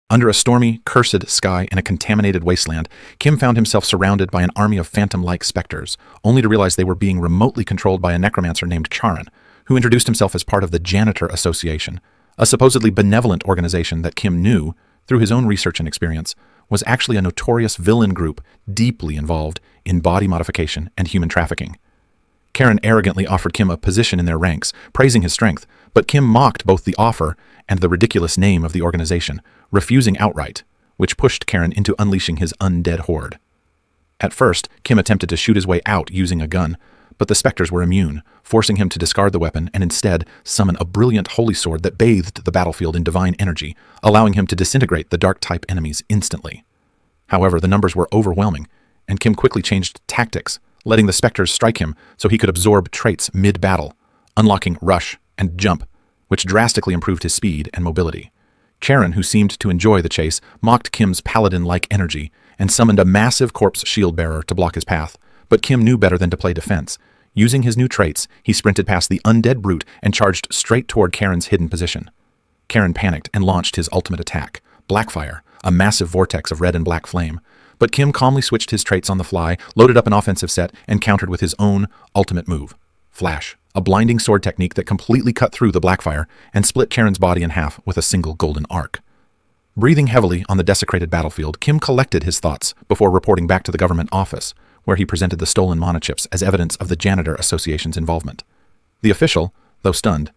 Under a stormy, cursed sky in a contaminated wasteland, Kim found himself surrounded by an army of phantom-like specters, only to realize they were being remotely controlled by a necromancer named Charon, who introduced himself as part of the Janitor Association, a supposedly benevolent organization that Kim knew, through his own research and experience, was actually a notorious villain group deeply involved in body modification and human trafficking. Charon arrogantly offered Kim a position in their ranks, praising his strength, but Kim mocked both the offer and the ridiculous name of the organization, refusing outright, which pushed Charon into unleashing his undead horde. At first, Kim attempted to shoot his way out using a gun, but the specters were immune, forcing him to discard the weapon and instead summon a brilliant holy sword that bathed the battlefield in divine energy, allowing him to disintegrate the dark-type enemies instantly. However, the numbers were overwhelming, and Kim quickly changed tactics, letting the specters strike him so he could absorb traits mid-battle, unlocking Rush and Jump, which drastically improved his speed and mobility. Charon, who seemed to enjoy the chase, mocked Kim's paladin-like energy and summoned a massive corpse shield-bearer to block his path, but Kim knew better than to play defense. Using his new traits, he sprinted past the undead brute and charged straight toward Charon's hidden position. Charon panicked and launched his ultimate attack, Blackfire, a massive vortex of red and black flame. But Kim calmly switched his traits on the fly, loaded up an offensive set, and countered with his own ultimate move, Flash, a blinding sword technique that completely cut through the Blackfire and split Charon's body in half with a single golden arc. Breathing heavily on the desecrated battlefield, Kim collected his thoughts before reporting back to the government office, where he presented the stolen monochips as evidence of the Janitor Association's involvement. The official, though stunned,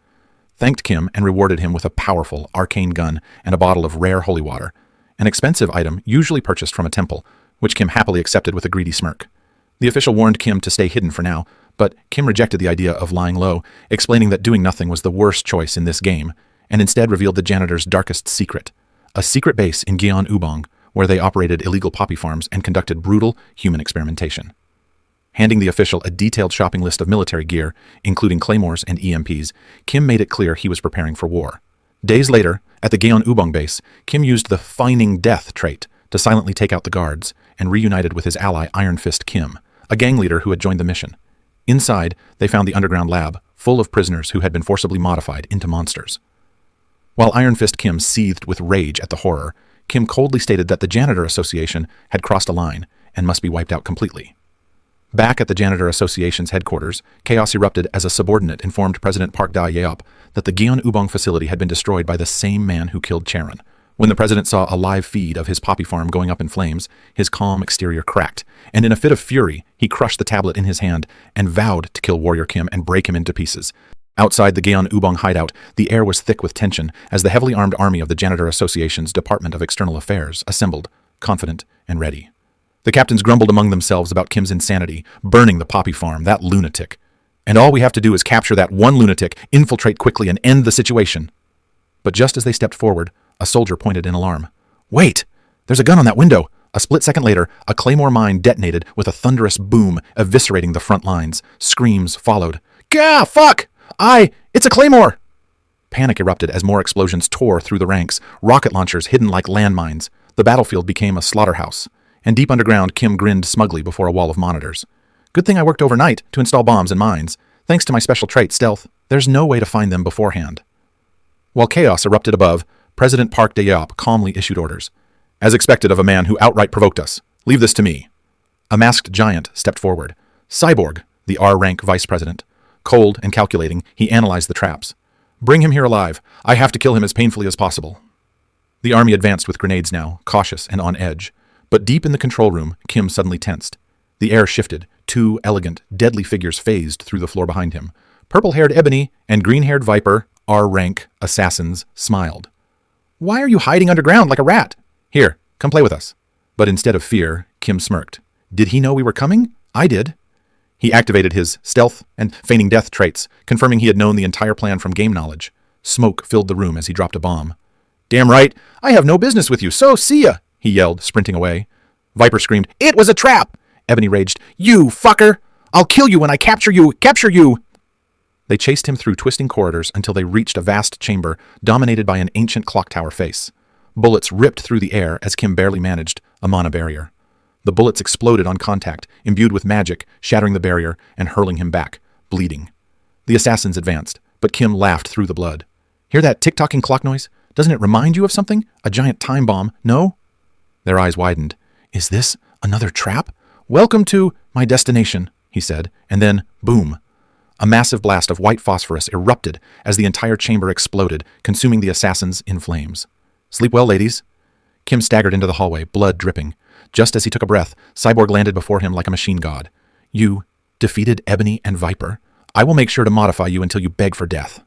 thanked Kim and rewarded him with a powerful, arcane gun and a bottle of rare holy water, an expensive item usually purchased from a temple, which Kim happily accepted with a greedy smirk. The official warned Kim to stay hidden for now, but Kim rejected the idea of lying low, explaining that doing nothing was the worst choice in this game, and instead revealed the janitor's darkest secret, a secret base in Gyeon-Ubong, where they operated illegal poppy farms and conducted brutal human experimentation. Handing the official a detailed shopping list of military gear, including claymores and EMPs, Kim made it clear he was preparing for war. Days later, at the Gyeon-Ubong base, Kim used the Fining Death trait to silently take out the guards and reunited with his ally Iron Fist Kim, a gang leader who had joined the mission. Inside, they found the underground lab, full of prisoners who had been forcibly modified into monsters. While Iron Fist Kim seethed with rage at the horror, Kim coldly stated that the Janitor Association had crossed a line and must be wiped out completely. Back at the Janitor Association's headquarters, chaos erupted as a subordinate informed President Park Da-yeop that the Gyeon-Ubong facility had been destroyed by the same man who killed Charon. When the president saw a live feed of his poppy farm going up in flames, his calm exterior cracked, and in a fit of fury, he crushed the tablet in his hand and vowed to kill Warrior Kim and break him into pieces. Outside the Gyeon-Ubong hideout, the air was thick with tension as the heavily armed army of the Janitor Association's Department of External Affairs assembled, confident and ready. The captains grumbled among themselves about Kim's insanity, burning the poppy farm, that lunatic. And all we have to do is capture that one lunatic, infiltrate quickly, and end the situation. But just as they stepped forward, a soldier pointed in alarm. "Wait! There's a gun on that window!" A split second later, a claymore mine detonated with a thunderous boom, eviscerating the front lines. Screams followed. "Gah! Fuck! It's a claymore!" Panic erupted as more explosions tore through the ranks, rocket launchers hidden like landmines. The battlefield became a slaughterhouse. And deep underground, Kim grinned smugly before a wall of monitors. "Good thing I worked overnight to install bombs and mines. Thanks to my special trait, Stealth, there's no way to find them beforehand." While chaos erupted above, President Park Da-yeop calmly issued orders. "As expected of a man who outright provoked us, leave this to me." A masked giant stepped forward. Cyborg, the R-rank vice president. Cold and calculating, he analyzed the traps. "Bring him here alive. I have to kill him as painfully as possible." The army advanced with grenades now, cautious and on edge. But deep in the control room, Kim suddenly tensed. The air shifted. Two elegant, deadly figures phased through the floor behind him. Purple-haired Ebony and green-haired Viper, R-rank assassins, smiled. "Why are you hiding underground like a rat? Here, come play with us." But instead of fear, Kim smirked. Did he know we were coming? I did. He activated his stealth and feigning death traits, confirming he had known the entire plan from game knowledge. Smoke filled the room as he dropped a bomb. "Damn right, I have no business with you, so see ya!" he yelled, sprinting away. Viper screamed, "It was a trap!" Ebony raged, "You fucker! I'll kill you when I capture you! Capture you!" They chased him through twisting corridors until they reached a vast chamber dominated by an ancient clock tower face. Bullets ripped through the air as Kim barely managed a mana barrier. The bullets exploded on contact, imbued with magic, shattering the barrier and hurling him back, bleeding. The assassins advanced, but Kim laughed through the blood. "Hear that tick-tocking clock noise? Doesn't it remind you of something? A giant time bomb, no? Their eyes widened. Is this another trap? Welcome to my destination, he said, and then, boom. A massive blast of white phosphorus erupted as the entire chamber exploded, consuming the assassins in flames. Sleep well, ladies. Kim staggered into the hallway, blood dripping. Just as he took a breath, Cyborg landed before him like a machine god. You defeated Ebony and Viper. I will make sure to modify you until you beg for death.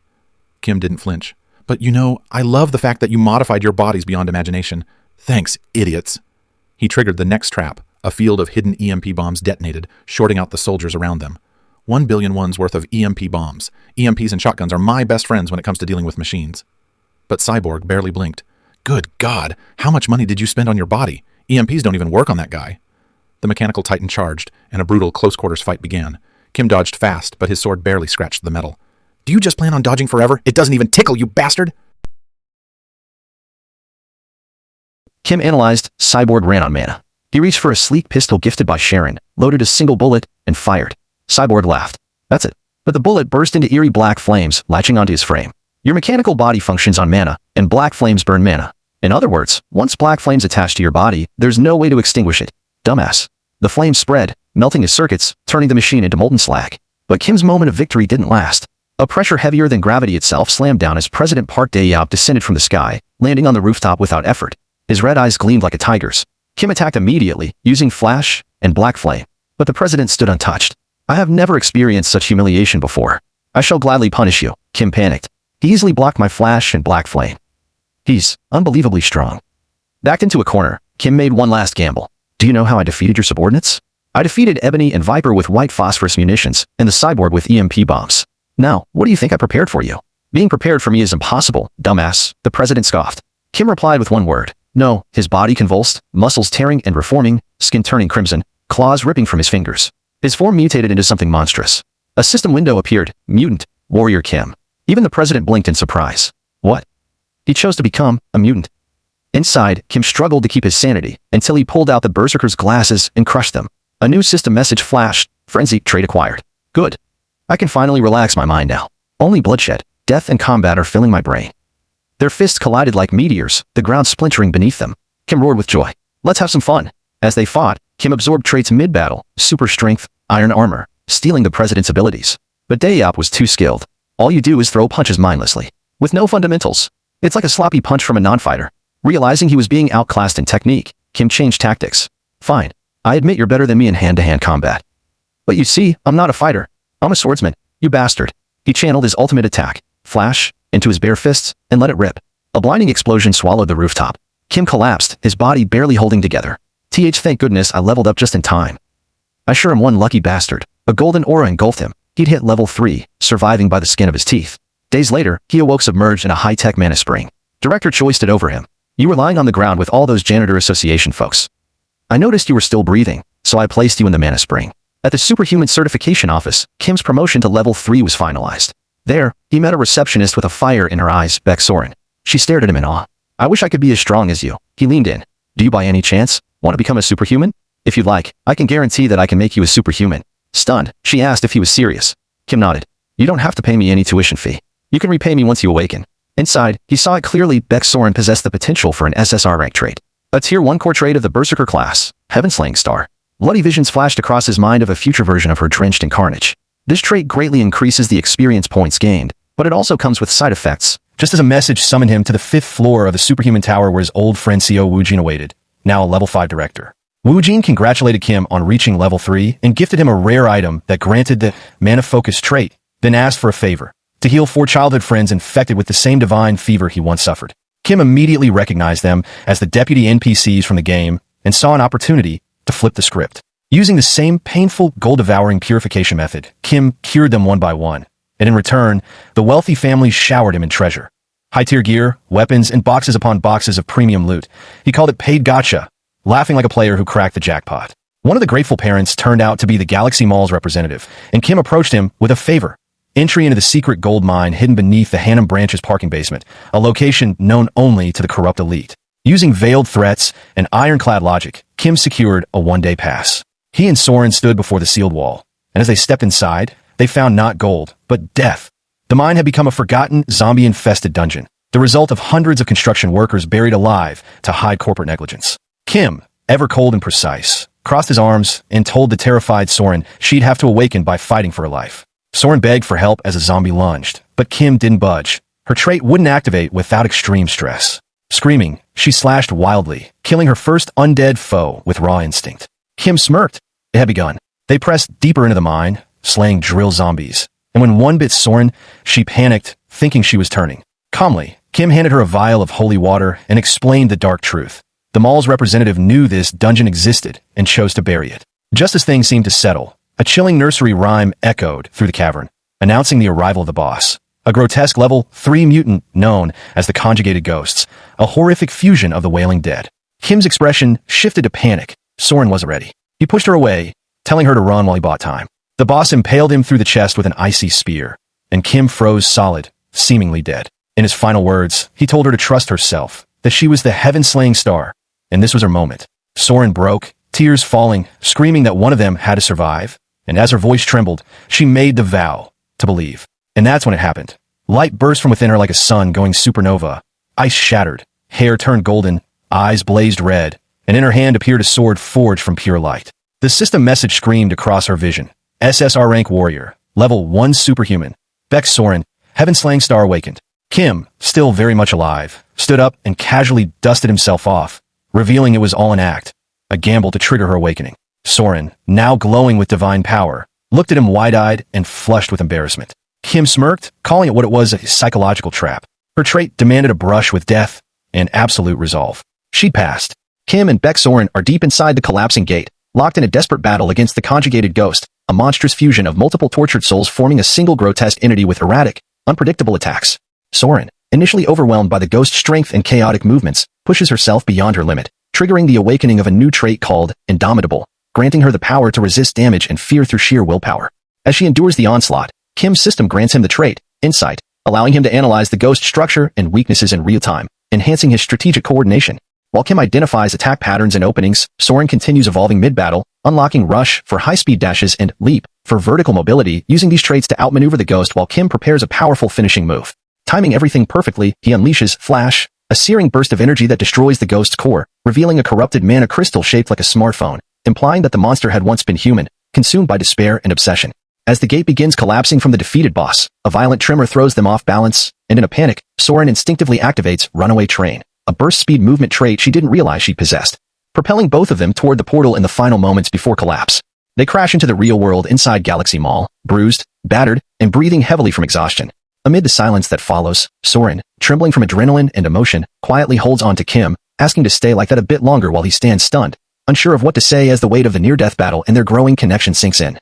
Kim didn't flinch. But you know, I love the fact that you modified your bodies beyond imagination. Thanks, idiots. He triggered the next trap. A field of hidden EMP bombs detonated, shorting out the soldiers around them. 1 billion ones worth of EMP bombs. EMPs and shotguns are my best friends when it comes to dealing with machines. But Cyborg barely blinked. Good God, how much money did you spend on your body? EMPs don't even work on that guy. The mechanical titan charged, and a brutal close-quarters fight began. Kim dodged fast, but his sword barely scratched the metal. Do you just plan on dodging forever? It doesn't even tickle, you bastard! Kim analyzed. Cyborg ran on mana. He reached for a sleek pistol gifted by Charon, loaded a single bullet, and fired. Cyborg laughed. That's it. But the bullet burst into eerie black flames, latching onto his frame. Your mechanical body functions on mana, and black flames burn mana. In other words, once black flames attach to your body, there's no way to extinguish it. Dumbass. The flames spread, melting his circuits, turning the machine into molten slag. But Kim's moment of victory didn't last. A pressure heavier than gravity itself slammed down as President Park Dae-yeop descended from the sky, landing on the rooftop without effort. His red eyes gleamed like a tiger's. Kim attacked immediately, using flash and black flame. But the president stood untouched. I have never experienced such humiliation before. I shall gladly punish you, Kim panicked. He easily blocked my flash and black flame. He's unbelievably strong. Backed into a corner, Kim made one last gamble. Do you know how I defeated your subordinates? I defeated Ebony and Viper with white phosphorus munitions, and the Cyborg with EMP bombs. Now, what do you think I prepared for you? Being prepared for me is impossible, dumbass, the president scoffed. Kim replied with one word. No, his body convulsed, muscles tearing and reforming, skin turning crimson, claws ripping from his fingers. His form mutated into something monstrous. A system window appeared. Mutant, Warrior Kim. Even the president blinked in surprise. What? He chose to become a mutant. Inside, Kim struggled to keep his sanity, until he pulled out the Berserker's glasses and crushed them. A new system message flashed. Frenzy, trait acquired. Good. I can finally relax my mind now. Only bloodshed, death and combat are filling my brain. Their fists collided like meteors, the ground splintering beneath them. Kim roared with joy. Let's have some fun. As they fought, Kim absorbed traits mid-battle, super strength, iron armor, stealing the president's abilities. But Dae-yeop was too skilled. All you do is throw punches mindlessly, with no fundamentals. It's like a sloppy punch from a non-fighter. Realizing he was being outclassed in technique, Kim changed tactics. Fine. I admit you're better than me in hand-to-hand combat. But you see, I'm not a fighter. I'm a swordsman, you bastard. He channeled his ultimate attack, flash, into his bare fists, and let it rip. A blinding explosion swallowed the rooftop. Kim collapsed, his body barely holding together. Thank goodness I leveled up just in time. I sure am one lucky bastard. A golden aura engulfed him. He'd hit level 3, surviving by the skin of his teeth. Days later, he awoke submerged in a high-tech mana spring. Director choiced it over him. You were lying on the ground with all those Janitor Association folks. I noticed you were still breathing, so I placed you in the mana spring. At the Superhuman Certification Office, Kim's promotion to level 3 was finalized. There, he met a receptionist with a fire in her eyes, Baek Sorin. She stared at him in awe. I wish I could be as strong as you. He leaned in. Do you by any chance want to become a superhuman? If you'd like, I can guarantee that I can make you a superhuman. Stunned, she asked if he was serious. Kim nodded. You don't have to pay me any tuition fee. You can repay me once you awaken. Inside, he saw it clearly. Baek Sorin possessed the potential for an SSR rank trait. A tier 1 core trait of the Berserker class, Heaven-Slaying Star. Bloody visions flashed across his mind of a future version of her drenched in carnage. This trait greatly increases the experience points gained, but it also comes with side effects. Just as a message summoned him to the 5th floor of the superhuman tower where his old friend CO Woojin awaited, now a level 5 director. Woojin congratulated Kim on reaching level 3 and gifted him a rare item that granted the mana-focused trait, then asked for a favor, to heal 4 childhood friends infected with the same divine fever he once suffered. Kim immediately recognized them as the deputy NPCs from the game and saw an opportunity to flip the script. Using the same painful, gold-devouring purification method, Kim cured them one by one, and in return, the wealthy families showered him in treasure. High-tier gear, weapons, and boxes upon boxes of premium loot. He called it paid gotcha, laughing like a player who cracked the jackpot. One of the grateful parents turned out to be the Galaxy Mall's representative, and Kim approached him with a favor. Entry into the secret gold mine hidden beneath the Hannum Branch's parking basement, a location known only to the corrupt elite. Using veiled threats and ironclad logic, Kim secured a one-day pass. He and Sorin stood before the sealed wall, and as they stepped inside, they found not gold, but death. The mine had become a forgotten, zombie-infested dungeon. the result of hundreds of construction workers buried alive to hide corporate negligence. Kim, ever cold and precise, crossed his arms and told the terrified Sorin she'd have to awaken by fighting for her life. Sorin begged for help as a zombie lunged, but Kim didn't budge. Her trait wouldn't activate without extreme stress. Screaming, she slashed wildly, killing her first undead foe with raw instinct. Kim smirked. It had begun. They pressed deeper into the mine, slaying drill zombies. And when one bit Sorin, she panicked, thinking she was turning. Calmly, Kim handed her a vial of holy water and explained the dark truth. The mall's representative knew this dungeon existed and chose to bury it. Just as things seemed to settle, a chilling nursery rhyme echoed through the cavern, announcing the arrival of the boss. A grotesque level 3 mutant known as the Conjugated Ghosts, a horrific fusion of the Wailing Dead. Kim's expression shifted to panic. Sorin wasn't ready. He pushed her away, telling her to run while he bought time. The boss impaled him through the chest with an icy spear, and Kim froze solid, seemingly dead. In his final words, he told her to trust herself, that she was the heaven-slaying star, and this was her moment. Sorin broke, tears falling, screaming that one of them had to survive, and as her voice trembled, she made the vow to believe. And that's when it happened. Light burst from within her like a sun going supernova. Ice shattered, hair turned golden, eyes blazed red, and in her hand appeared a sword forged from pure light. The system message screamed across her vision. SSR rank warrior, level 1 superhuman. Baek Sorin, heaven-slaying star awakened. Kim, still very much alive, stood up and casually dusted himself off, revealing it was all an act, a gamble to trigger her awakening. Sorin, now glowing with divine power, looked at him wide-eyed and flushed with embarrassment. Kim smirked, calling it what it was, a psychological trap. Her trait demanded a brush with death and absolute resolve. She'd passed. Kim and Baek Sorin are deep inside the collapsing gate, locked in a desperate battle against the Conjugated Ghost, a monstrous fusion of multiple tortured souls forming a single grotesque entity with erratic, unpredictable attacks. Sorin, initially overwhelmed by the ghost's strength and chaotic movements, pushes herself beyond her limit, triggering the awakening of a new trait called Indomitable, granting her the power to resist damage and fear through sheer willpower. As she endures the onslaught, Kim's system grants him the trait, Insight, allowing him to analyze the ghost's structure and weaknesses in real time, enhancing his strategic coordination. While Kim identifies attack patterns and openings, Sorin continues evolving mid-battle, unlocking Rush for high-speed dashes and Leap for vertical mobility, using these traits to outmaneuver the ghost while Kim prepares a powerful finishing move. Timing everything perfectly, he unleashes Flash, a searing burst of energy that destroys the ghost's core, revealing a corrupted mana crystal shaped like a smartphone, implying that the monster had once been human, consumed by despair and obsession. As the gate begins collapsing from the defeated boss, a violent tremor throws them off balance, and in a panic, Sorin instinctively activates Runaway Train, a burst-speed movement trait she didn't realize she possessed, propelling both of them toward the portal in the final moments before collapse. They crash into the real world inside Galaxy Mall, bruised, battered, and breathing heavily from exhaustion. Amid the silence that follows, Sorin, trembling from adrenaline and emotion, quietly holds on to Kim, asking to stay like that a bit longer while he stands stunned, unsure of what to say as the weight of the near-death battle and their growing connection sinks in.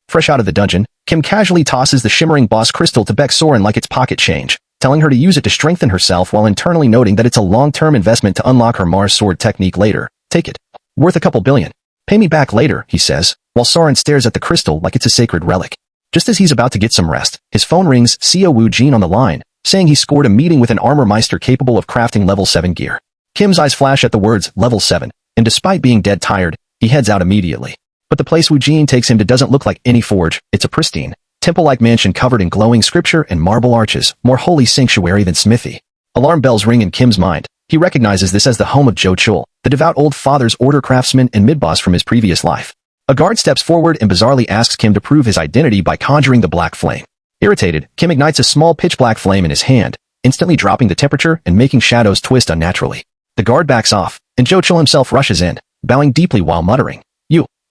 Fresh out of the dungeon, Kim casually tosses the shimmering boss crystal to Baek Sorin like it's pocket change, telling her to use it to strengthen herself while internally noting that it's a long-term investment to unlock her Mars sword technique later. Take it. Worth a couple billion. Pay me back later, he says, while Sorin stares at the crystal like it's a sacred relic. Just as he's about to get some rest, his phone rings, CO Wu Jin on the line, saying he scored a meeting with an armor Meister capable of crafting level 7 gear. Kim's eyes flash at the words, level 7, and despite being dead tired, he heads out immediately. But the place Wu Jin takes him to doesn't look like any forge, it's a pristine, temple-like mansion covered in glowing scripture and marble arches, more holy sanctuary than smithy. Alarm bells ring in Kim's mind. He recognizes this as the home of Jo Chul, the devout old father's order craftsman and mid-boss from his previous life. A guard steps forward and bizarrely asks Kim to prove his identity by conjuring the black flame. Irritated, Kim ignites a small pitch-black flame in his hand, instantly dropping the temperature and making shadows twist unnaturally. The guard backs off, and Jo Chul himself rushes in, bowing deeply while muttering,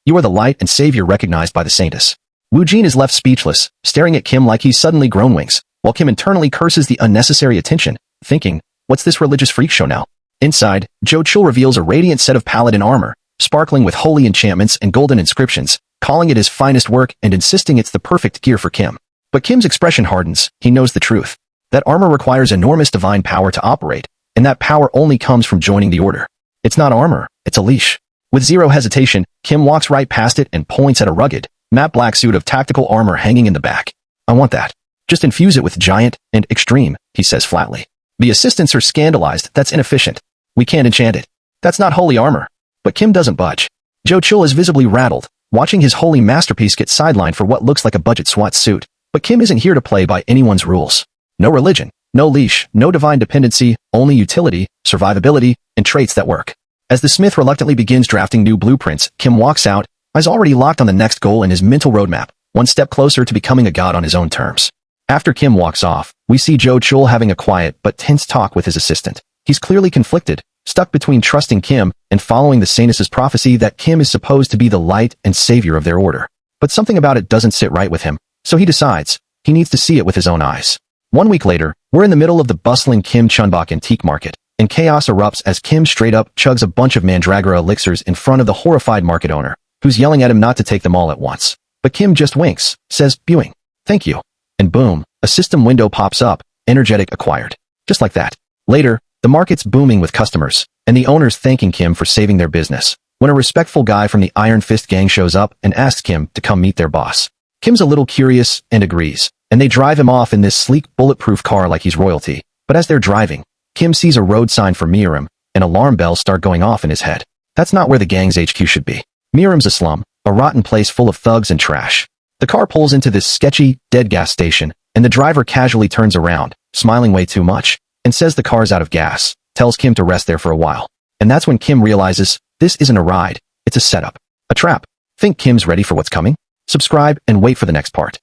You are the light and savior recognized by the saintess. Wu Jin is left speechless, staring at Kim like he's suddenly grown wings, while Kim internally curses the unnecessary attention, thinking, what's this religious freak show now? Inside, Jo Chul reveals a radiant set of paladin armor, sparkling with holy enchantments and golden inscriptions, calling it his finest work and insisting it's the perfect gear for Kim. But Kim's expression hardens, he knows the truth. That armor requires enormous divine power to operate, and that power only comes from joining the order. It's not armor, it's a leash. With zero hesitation, Kim walks right past it and points at a rugged, matte black suit of tactical armor hanging in the back. I want that. Just infuse it with giant and extreme, he says flatly. The assistants are scandalized, that's inefficient. We can't enchant it. That's not holy armor. But Kim doesn't budge. Jo Chul is visibly rattled, watching his holy masterpiece get sidelined for what looks like a budget SWAT suit. But Kim isn't here to play by anyone's rules. No religion, No leash, no divine dependency, only utility, survivability, and traits that work. As the smith reluctantly begins drafting new blueprints, Kim walks out, eyes already locked on the next goal in his mental roadmap, one step closer to becoming a god on his own terms. After Kim walks off, we see Joe Chul having a quiet but tense talk with his assistant. He's clearly conflicted, stuck between trusting Kim and following the Sanus's prophecy that Kim is supposed to be the light and savior of their order. But something about it doesn't sit right with him, so he decides he needs to see it with his own eyes. 1 week later, we're in the middle of the bustling Kim Chunbok antique market, and chaos erupts as Kim straight up chugs a bunch of Mandragora elixirs in front of the horrified market owner, who's yelling at him not to take them all at once. But Kim just winks, says, "Bewing. Thank you." And boom, a system window pops up, energetic acquired. Just like that. Later, the market's booming with customers, and the owners thanking Kim for saving their business, when a respectful guy from the Iron Fist gang shows up and asks Kim to come meet their boss. Kim's a little curious and agrees, and they drive him off in this sleek, bulletproof car like he's royalty. But as they're driving, Kim sees a road sign for Miram, and alarm bells start going off in his head. That's not where the gang's HQ should be. Miram's a slum, a rotten place full of thugs and trash. The car pulls into this sketchy, dead gas station, and the driver casually turns around, smiling way too much, and says the car's out of gas, tells Kim to rest there for a while. And that's when Kim realizes, this isn't a ride, it's a setup. A trap. Think Kim's ready for what's coming? Subscribe and wait for the next part.